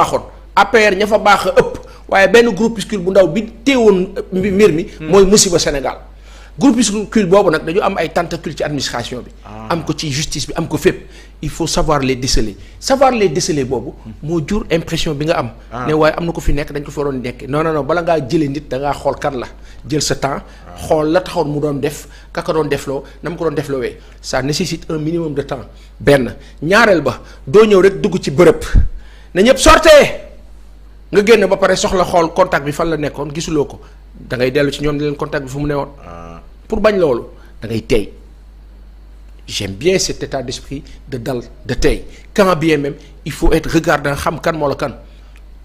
baaxoon APR ña fa baax a ëpp waaye benn groupuscule bu ndaw bi teewoon mbir mi. mooy musiba Sénégal. groupuscule boobu nag dañu am ay tentacules ci administration bi. am ko ci justice bi am ko fépp. il faut savoir les déceler boobu. moo jur impression bi nga am. ne waaye am na ko fi nekk dañ ko fi waroon nekk non bala ngaa jëlee nit da ngaa xool kan la jël sa temps. xool la taxoon mu doon def kaka doon defloo na mu ko doon defloowee ça nécessite un minimum de temps benn ñaareel ba doo ñëw rek dugg ci bërëb na ñëpp sortee nga génn ba pare soxla xool contact bi fan la nekkoon gisuloo ko da ngay dellu ci ñoom ne leen contact bi fu mu newoon. pour bañ loolu da ngay tey j'aime bien cet état d'esprit de dal de tey quand bien même il faut être regardant xam kan moo la kan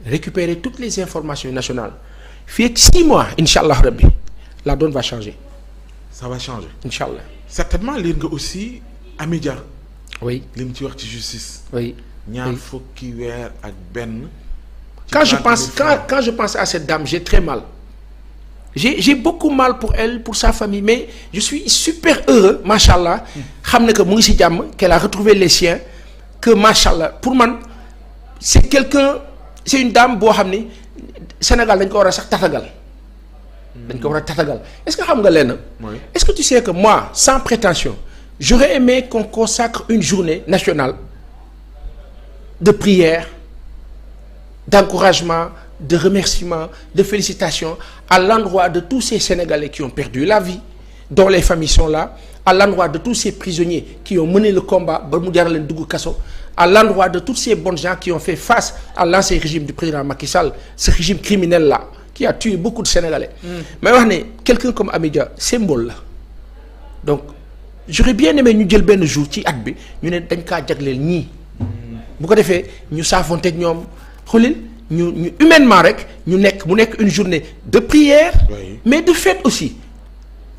récupérer toutes les informations nationales fii ak 6 mois incha allah rabbi la donne va changer. ça va changer incha allah. certainement lire nga aussi Amy Dia. oui li mu ci wax ci justice. oui ñaar fukki weer ak benn. quand je pense à cette dame j'ai très mal. j'ai beaucoup mal pour elle pour sa famille mais je suis super heureux machallah xam ne que mu ngi ci jàmm qu'elle a retrouvé les siens que machallah pour man c'est une dame boo xam ni Sénégal dañ ko war a sax tatagal. dañ ko war a tatagal est-ce que xam nga lenn. est-ce que tu sais que moi sans prétention j'aurais aimé qu'on consacre une journée nationale de prière d'encouragement de remerciements de félicitations à l'endroit de tous ces Sénégalais qui ont perdu la vie dont les familles sont là à l'endroit de tous ces prisonniers qui ont mené le combat ba mu jaral leen dugg kaso à l'endroit de tous ces bons gens qui ont fait face à l'ancien régime du président Macky Sall ce régime criminel là qui a tué beaucoup de Sénégalais. may wax ne quelqu'un comme Amy Dia symbole la donc j'aurais bien aimé ñu jël benn jour ci at bi ñu ne dañ kaa jagleel ñii bu ko defee ñu saafonteeg ñoom xoolil ñu humainement rek ñu nekk mu nekk une journée de prière. Oui. Mais de fête aussi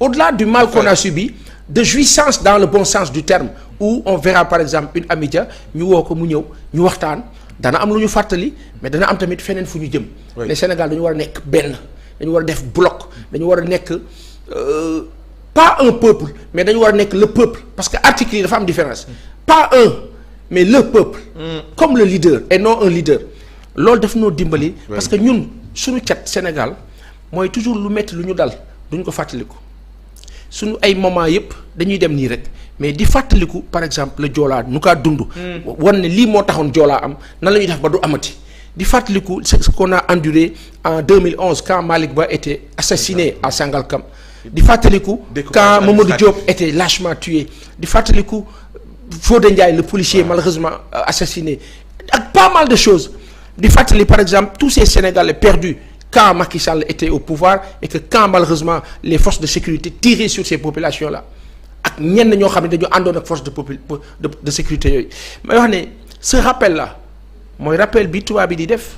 au-delà du mal qu'on a subi de jouissance dans le bon sens du terme où on verra par exemple une Amy Dia ñu woo ko mu ñëw ñu waxtaan dana am lu ñu fàttali mais dana am tamit feneen fu ñu jëm. le Sénégal dañu war a nekk benn dañu war a def bloc dañu war a nekk pas un peuple mais dañu war a nekk le peuple parce que article yi dafa am différence pas un mais le peuple. Comme le leader et non un leader. loolu daf noo dimbali. parce que ñun suñu cat Sénégal mooy toujours lu metti lu ñu dal duñ ko fàttaliku suñu ay moment yëpp dañuy dem nii rek mais di fàttaliku par exemple le Joola nu kaa dund. wan ne lii moo taxoon Joola am nan la ñuy def ba du amati. di fàttaliku ce qu'on a enduré en 2011 quand Malick Ba était assassiné à Sangalkam. di fàttaliku quand Mamadou Diop était lâchement tué. di fàttaliku Fodé Ndiaye le policier malheureusement assassiné ak pas mal de choses. di fàttali par exemple tous ces Sénégalais perdus quand Macky Sall était au pouvoir et que quand malheureusement les forces de sécurité tiraient sur ces populations là ak ñenn ñoo xam ne dañoo àndoon ak force de sécurité yooyu may wax ne ce rappel là mooy rappel bi tubaab bi di def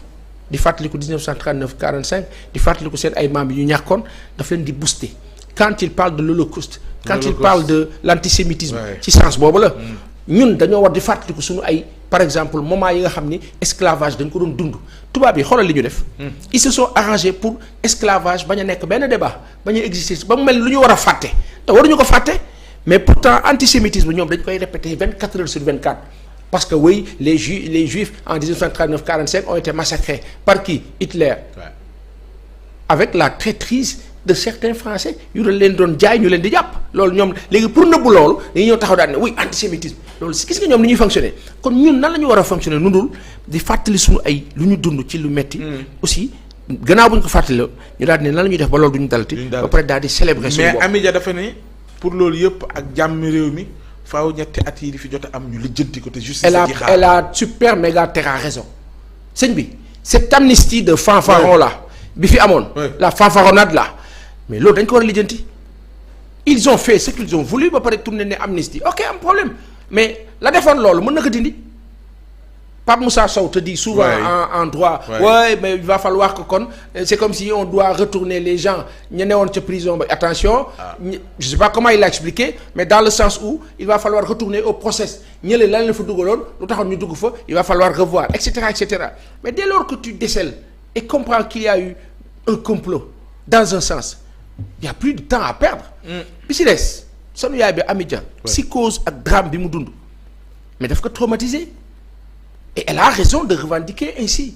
di fàttaliku 1939 45 di fàttaliku seen ay maam yi ñu ñàkkoon daf leen di booster quand il parle de l'Holocauste quand il parle de l'antisémitisme ci sens boobu la ñun dañoo war di fàttaliku suñu ay par exemple moment yi nga xam ni esclavage dañ ko doon dund tubaab yi xoolal li ñu def. ils se sont arrangés pour esclavage bañ a nekk benn débat bañ a exister ba mu mel lu ñu war a fàtte te waruñu ko fàtte mais pourtant antisémitisme ñoom dañ koy répéter 24 heures sur 24 parce que oui les juifs en 1939-45 ont été massacrés par qui? Hitler. Avec la traîtrise de certains Français yu leen doon jaay ñu leen di jàpp loolu ñoom léegi pour nëbbu loolu dañuy ñëw taxaw daal ne oui antisémitisme loolu gis nga ñoom ni ñuy fonctionner kon ñun nan la ñu war a fonctionner nu dul di fàttali suñu ay lu ñu dund ci lu metti aussi gannaaw bu ñu ko fàttali ñu daal ne nan la ñuy def ba loolu du ñu dalati ba pare daal di célébrer suñu bopp. mais Amy Dia dafa ne pour loolu yëpp ak jàmm réew mi faaw ñetti at yi di fi jot a am ñu lijjanti ko te justice elle a super méga terra raison sëñ bi cette amnistie de fanfaron là bi fi amoon la fanfaronnade là mais loolu dañ ko war a lijjanti ils ont fait ce qu'ils ont voulu ba pare tourner ne amnistie ok am problème mais la defoon loolu mën na ko dindi Pape Moussa Sow te dit souvent en droit mais il va falloir que kon c'est comme si on doit retourner les gens ñu newoon ca prison ba attention je sais pas comment il l'a expliqué mais dans le sens où il va falloir retourner au process ñële lan la fa dugaloon lu taxoon ñu dugg fa il va falloir revoir et cetera mais dès lors que tu décèles et comprends qu'il y a eu un complot dans un sens il y a plus de temps à perdre. bi si des sanu yaay bi Amy Dia psychose ak drame bi mu dund mais daf ko traumatiser et elle a raison de revendiquer ainsi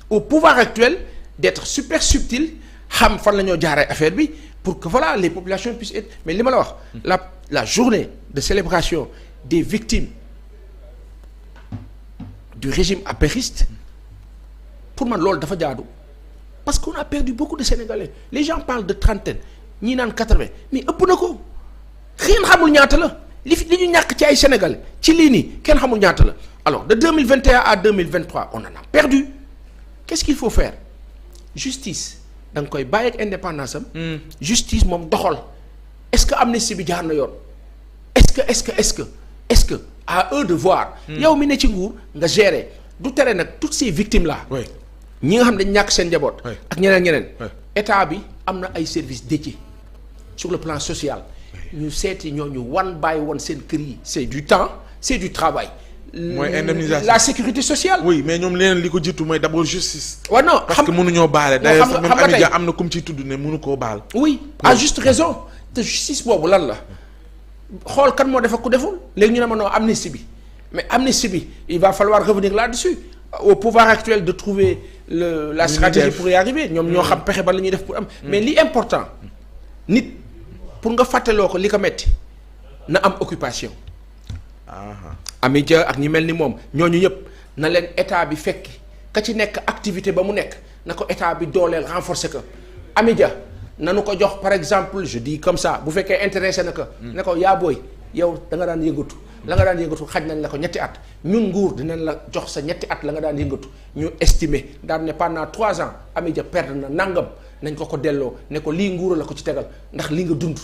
au pouvoir actuel d'être super subtil xam fan la ñoo jaaree affaire bi pour que voilà les populations puissent être mais li ma la wax la journée de célébration des victimes du régime apériste pour man loolu dafa jaadu parce qu'on a perdu beaucoup de Sénégalais les gens parlent de trentaine ñii naan 80 mais ëpp na ko kenn xamul ñaata la li ñu ñàkk ci ay Sénégalais ci lii nii kenn xamul ñaata la alors de 2021 à 2023 on en a perdu qu'est-ce qu'il faut faire justice da nga koy bàyyi ak indépendance am. justice moom doxal est-ce que amnistie bi jaar na yoon est-ce que à eux de voir. yow mi ne ci nguur nga gérer du tere nag toutes ces victimes là. ñi nga xam ne dañ ñàkk seen njaboot. ak ñeneen. état bi am na ay services dédiés sur le plan social. ñu seeti ñooñu one by one seen kër yi. c'est du temps c'est du travail. mooy indemnisation la sécurité sociale. oui mais ñoom leneen li ko jiitu mooy d'abord justice. waaw non parce que mënuñoo baale. d'ailleurs xam même nga Amidia am na kum ciy tudd ne mënu koo baal. oui à juste raison te justice boobu lan la xool kan moo def ak ku deful léegi ñu ne ma non amnistie bi mais amnistie bi il va falloir revenir là-dessus au pouvoir actuel de trouver la stratégie pour y arriver ñoom ñoo xam pexe ba la ñuy def pour am. mais li important nit pour nga fàttaloo ko li ko metti na am occupation. Amidia ak ñi mel ni moom ñooñu ñëpp na leen état bi fekki ka ci nekk activité ba mu nekk na ko état bi dooleel renforcer ko Amidia nanu ko jox par exemple je dis comme ça bu fekkee intéressé na ko. ne ko yaa booy yow da nga daan yëngatu. la nga daan yëngatu xaj nañ la ko ñetti at ñun nguur dinañ la jox sa ñetti at la nga daan yëngatu ñu estimer daan ne pendant 3 ans Amidia perdre na nangam nañ ko delloo ne ko lii nguur la ko ci tegal ndax li nga dund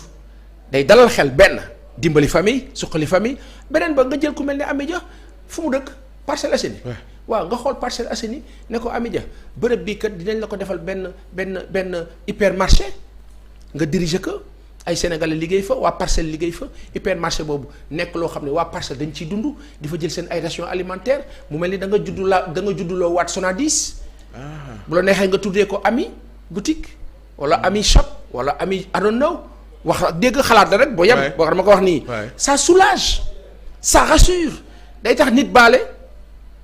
day dalal xel benn. dimbali famille suqali famille beneen ba nga jël ku mel ne Amidia fu mu dëkk Parcelles Assainies waaw nga xool Parcelles Assainies ne ko Amidia bërëb bii kat dinañ la ko defal benn hypermarché nga diriger ko ay sénégalais liggéey fa waa Parcelles liggéey fa hypermarché boobu nekk loo xam ne waa Parcelles dañ ciy dund di fa jël seen ay ration alimentaire mu mel ni da nga judduloo waat Sonadis bu la neexee nga tuddee ko Ami boutique wala Ami shop wala Ami I don't know wax dégg xalaat la rek boo yem boo xam ma ko wax nii ça soulage ça rassure day tax nit baale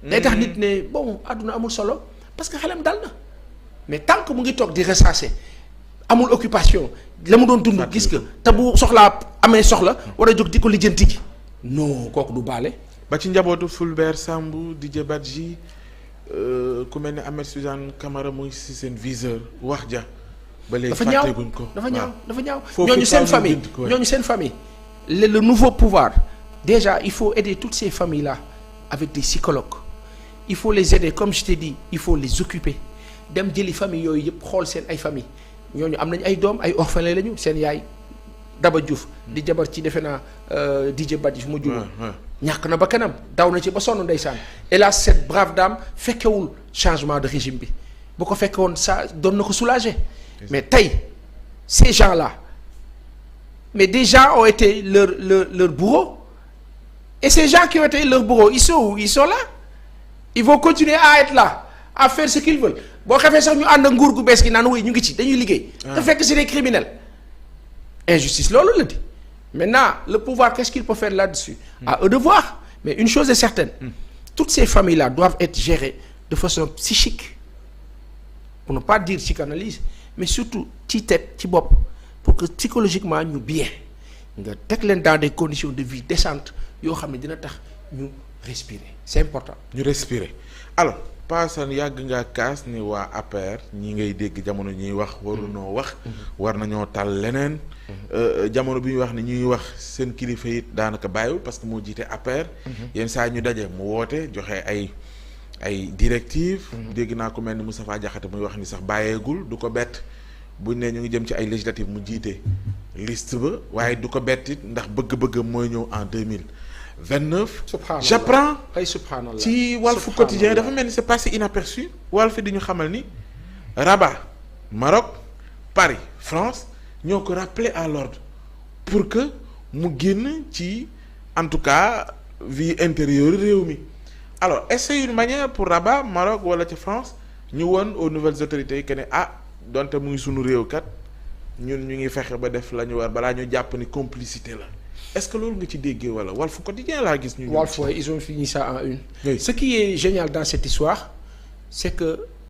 day tax nit ne bon àdduna amul solo parce que xelam dal na mais tant que mu ngi toog di ressasser amul occupation la mu doon dund gis nga te bu soxlaa amee soxla war a jóg di ko lijjanti ji non kooku du baale ba ci njabootu Fulbert Sambou Didier Badji ku mel ne Ahmed Suzanne Camara muy si seen viseur wax ja ba léegi fàtteeguñ ko dafa ñaaw ñooñu seen famille le nouveau pouvoir déjà il faut aider toutes ces familles là avec des psychologues il faut les aider comme je t'ai dit il faut les occuper dem jëli famille yooyu yëpp xool seen ay famille ñooñu am nañ ay doom ay orphelins lañu seen yaay Daba Diouf di jabar ci defe naa Didier Badji mu juróom ñàkk na ba kanam daw na ci ba sonn ndeysaan hélas cette brave dame fekkewul changement de régime bi bu ko fekkewoon ça doon na ko soulager mais tey ces gens-là mais des gens ont été leur bourreau et ces gens qui ont été leur bourreau ils sont où? Ils sont là ils vont continuer à être là à faire ce qu'ils veulent boo xefee sax ñu ànd ak nguur gu bees gi naan woy ñu ngi ci dañuy liggéey te fekk c'est des criminels injustice loolu la di maintenant le pouvoir qu'est-ce qu'il peut faire là-dessus à eux de voir mais une chose est certaine toutes ces familles-là doivent être gérées de façon psychique pour ne pas dire psychanalyse mais surtout ci tête ci bopp pour que psychologiquement ñu bien nga teg leen dans des conditions de vie décentes yoo xam ne dina tax ñu respirer c'est important. ñu respirer alors Paasan yàgg ngaa kaas ni waa APR ñi ngay dégg jamono ñuy wax warunoo wax. war nañoo tal leneen. jamono bi ñuy wax ni ñuy wax seen kilifa it daanaka bàyyiwul parce que moo jiite APR. yenn saa ñu daje mu woote joxe ay directives. dégg naa ko mel ni Moustapha Diakhaté muy wax ni sax bàyyeegul du ko bett buñ ne ñu ngi jëm ci ay législatives mu jiite liste ba waaye du ko bett it ndax bëgg-bëggam mooy ñëw en 2029. subhanallah j'apprends ay subhanallah ci Walf Quotidien dafa mel ni c'est passé inaperçu Walf di ñu xamal ni Rabat Maroc Paris France ñoo ko rappelé à l'ordre pour que mu génn ci en tout cas vie intérieure réew mi. alors est-ce une manière pour Rabat Maroc wala ca France ñu won aux nouvelles autorités que ne donte mu ngi sunu réew kat ñun ñu ngi fexe ba def la ñu war balaa ñu jàpp ni complicité la est-ce que loolu nga ci déggee wala Walf Quotidien gis ñu. Walf ils ont fini ça en une. Oui. Ce qui est génial dans cette histoire c'est que